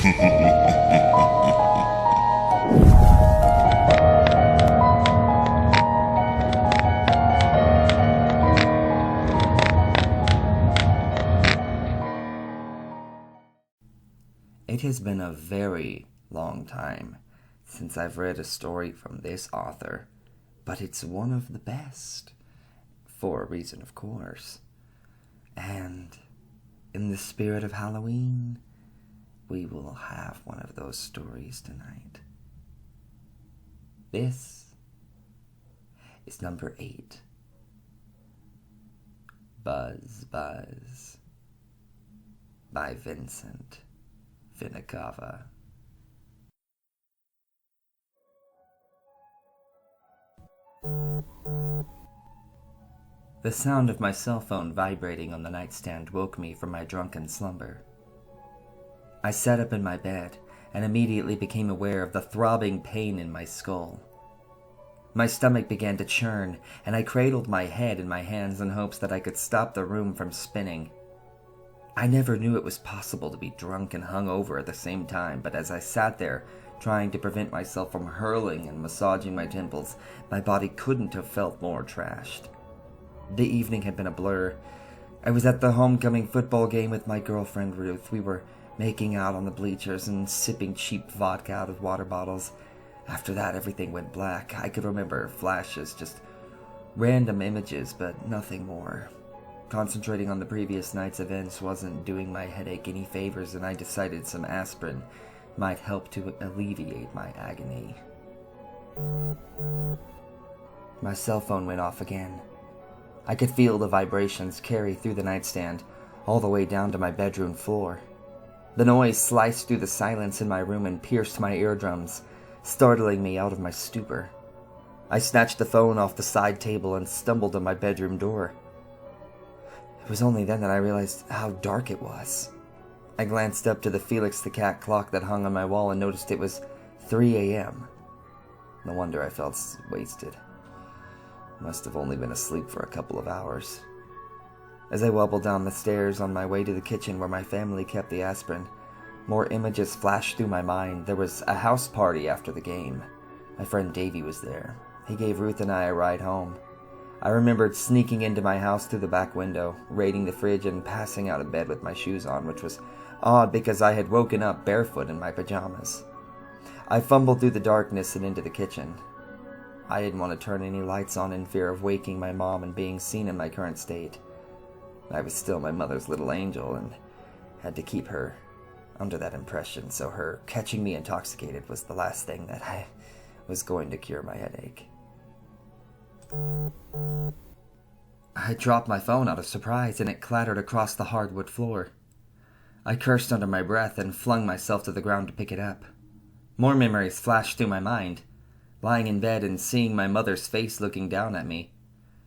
It has been a very long time since I've read a story from this author, but it's one of the best, for a reason of course. And in the spirit of Halloween, we will have one of those stories tonight. This is number 8. Buzz Buzz by Vincent Vena Cava. The sound of my cell phone vibrating on the nightstand woke me from my drunken slumber. I sat up in my bed and immediately became aware of the throbbing pain in my skull. My stomach began to churn, and I cradled my head in my hands in hopes that I could stop the room from spinning. I never knew it was possible to be drunk and hungover at the same time, but as I sat there, trying to prevent myself from hurling and massaging my temples, my body couldn't have felt more trashed. The evening had been a blur. I was at the homecoming football game with my girlfriend Ruth. We were making out on the bleachers and sipping cheap vodka out of water bottles. After that, everything went black. I could remember flashes, just random images, but nothing more. Concentrating on the previous night's events wasn't doing my headache any favors, and I decided some aspirin might help to alleviate my agony. My cell phone went off again. I could feel the vibrations carry through the nightstand, all the way down to my bedroom floor. The noise sliced through the silence in my room and pierced my eardrums, startling me out of my stupor. I snatched the phone off the side table and stumbled to my bedroom door. It was only then that I realized how dark it was. I glanced up to the Felix the Cat clock that hung on my wall and noticed it was 3 a.m. No wonder I felt wasted. Must have only been asleep for a couple of hours. As I wobbled down the stairs on my way to the kitchen where my family kept the aspirin, more images flashed through my mind. There was a house party after the game. My friend Davey was there. He gave Ruth and I a ride home. I remembered sneaking into my house through the back window, raiding the fridge, and passing out of bed with my shoes on, which was odd because I had woken up barefoot in my pajamas. I fumbled through the darkness and into the kitchen. I didn't want to turn any lights on in fear of waking my mom and being seen in my current state. I was still my mother's little angel and had to keep her under that impression, so her catching me intoxicated was the last thing that I was going to cure my headache. I dropped my phone out of surprise and it clattered across the hardwood floor. I cursed under my breath and flung myself to the ground to pick it up. More memories flashed through my mind. Lying in bed and seeing my mother's face looking down at me.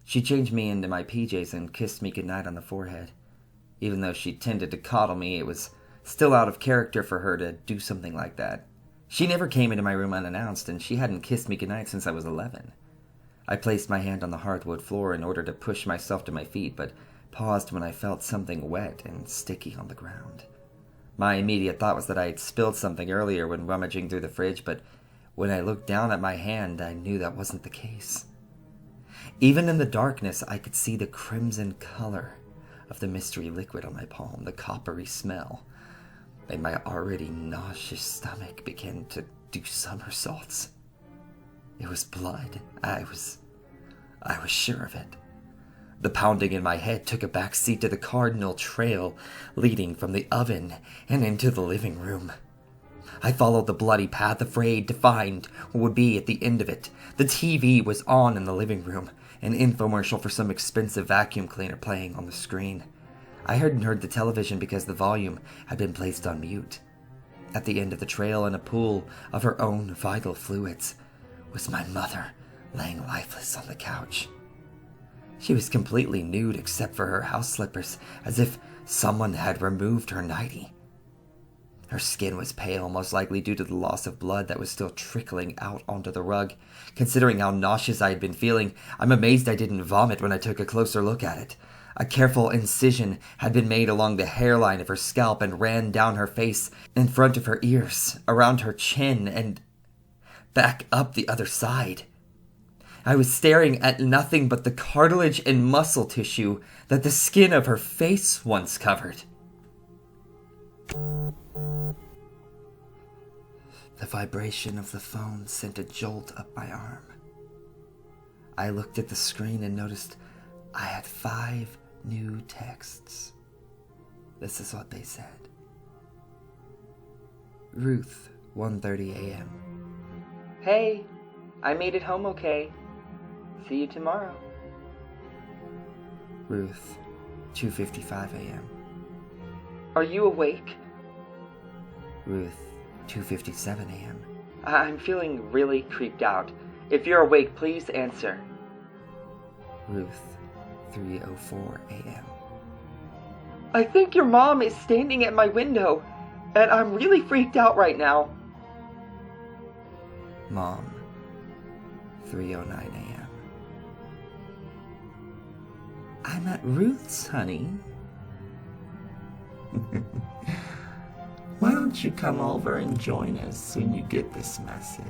She changed me into my PJs and kissed me goodnight on the forehead. Even though she tended to coddle me, it was still out of character for her to do something like that. She never came into my room unannounced, and she hadn't kissed me goodnight since I was 11. I placed my hand on the hardwood floor in order to push myself to my feet, but paused when I felt something wet and sticky on the ground. My immediate thought was that I had spilled something earlier when rummaging through the fridge, but when I looked down at my hand, I knew that wasn't the case. Even in the darkness, I could see the crimson color of the mystery liquid on my palm, the coppery smell, and my already nauseous stomach began to do somersaults. It was blood. I was sure of it. The pounding in my head took a back seat to the cardinal trail leading from the oven and into the living room. I followed the bloody path, afraid to find what would be at the end of it. The TV was on in the living room, an infomercial for some expensive vacuum cleaner playing on the screen. I hadn't heard the television because the volume had been placed on mute. At the end of the trail, in a pool of her own vital fluids, was my mother, laying lifeless on the couch. She was completely nude except for her house slippers, as if someone had removed her nightie. Her skin was pale, most likely due to the loss of blood that was still trickling out onto the rug. Considering how nauseous I had been feeling, I'm amazed I didn't vomit when I took a closer look at it. A careful incision had been made along the hairline of her scalp and ran down her face, in front of her ears, around her chin, and back up the other side. I was staring at nothing but the cartilage and muscle tissue that the skin of her face once covered. The vibration of the phone sent a jolt up my arm. I looked at the screen and noticed I had 5 new texts. This is what they said. Ruth, 1:30 a.m. Hey, I made it home okay. See you tomorrow. Ruth, 2:55 a.m. Are you awake? Ruth, 2:57 a.m. I'm feeling really creeped out. If you're awake, please answer. Ruth, 3:04 a.m. I think your mom is standing at my window, and I'm really freaked out right now. Mom, 3:09 a.m. I'm at Ruth's, honey. Why don't you come over and join us when you get this message?